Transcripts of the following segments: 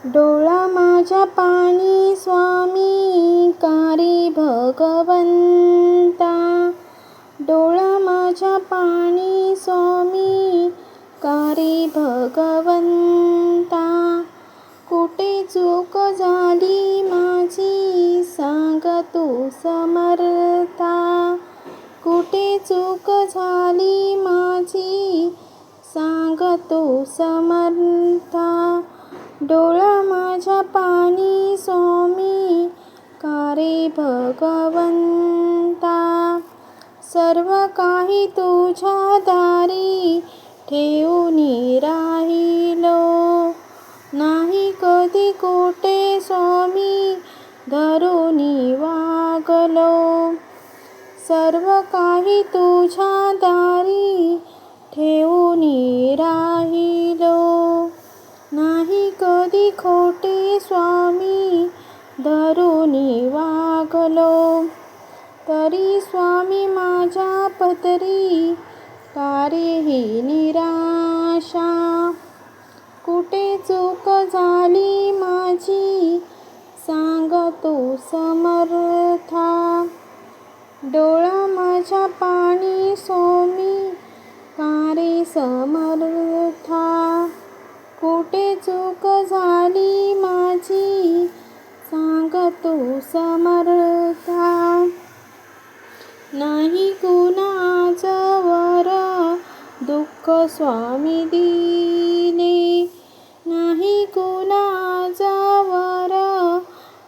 डोळा माझ्या पाणी स्वामी कारी भगवंता, डोळा माझ्या पाणी स्वामी कारी भगवंता, कुठे चूक झाली माझी सांग तू समर्था, कुठे चूक झाली माझी सांग तू समर्था, डोळा माझ्या पाणी स्वामी कारी भगवंता, सर्व काही तुझ्या दारी ठेवून राहिलो, नाही कधी कोठे स्वामी धरून वागलो, सर्व काही तुझ्या दारी ठेवून राहिलो, नाही कधी खोटे स्वामी धरून वागलो, तरी स्वामी माझ्या पदरी कारी ही निराशा, कुठे चूक झाली माझी सांग तू समर्था, डोळा माझ्या पाणी स्वामी कारी समर्था, कुठे चूक झाली माझी सांग तू समर्था, नाही कुणाजवर दुःख स्वामी दिले, नाही कुणाजवर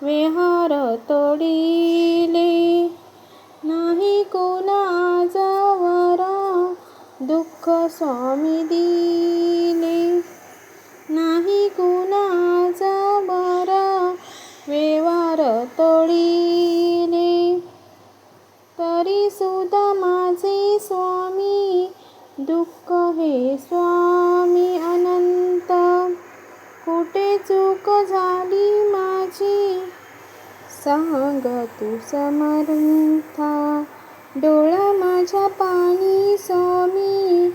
व्यवहार तोडिले, नाही कुणाजवर दुःख स्वामी दिले, नाही कुणाजवर व्यवहार तोडिले, तरी सुद्धा माझे स्वामी दुःख हे स्वामी अनंत, कुठे चूक झाली माझी सांग तू समर्था, डोळा माझ्या पाणी स्वामी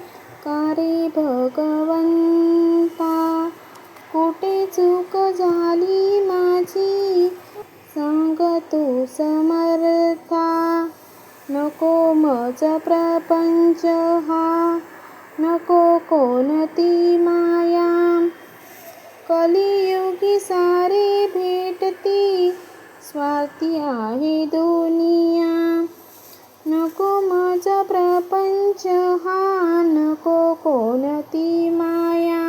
कारी भगवंता, कुठे चूक झाली माझी सांग तू समर्था, नको मज प्रपंच हा नको कोणती माया, कलियुगी सारे भेटती स्वार्थी आहे दुनिया, नको मज प्रपंच हा नको कोणती माया,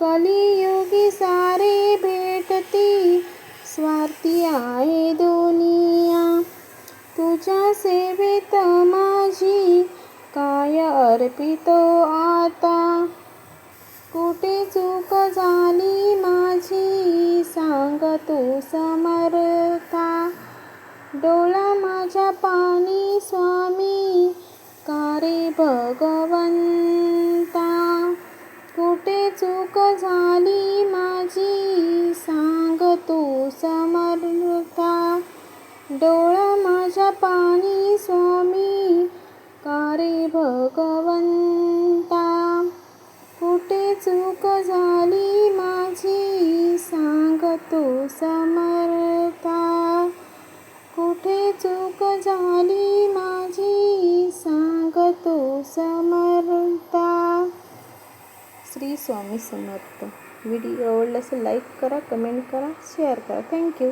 कलियुगी सारे भेटती स्वार्थी आहे दुनिया, तुझ्या सेवेत माझी काय अर्पितो आता, कुठे चूक झाली माझी सांग तू समर्था, डोळा माझ्या पाणी स्वामी कारी भगवंता, कुठे चूक झाली माझी सांग तू समर्था, डोळा माझ्या पाणी स्वामी कारी भगवंता, कुठे चूक झाली माझी सांग तू समर्था, कुठे चूक झाली माझी सांग तू समर्था. श्री स्वामी समर्थ. व्हिडिओ आवडला असेल लाईक करा, कमेंट करा, शेअर करा. थँक्यू.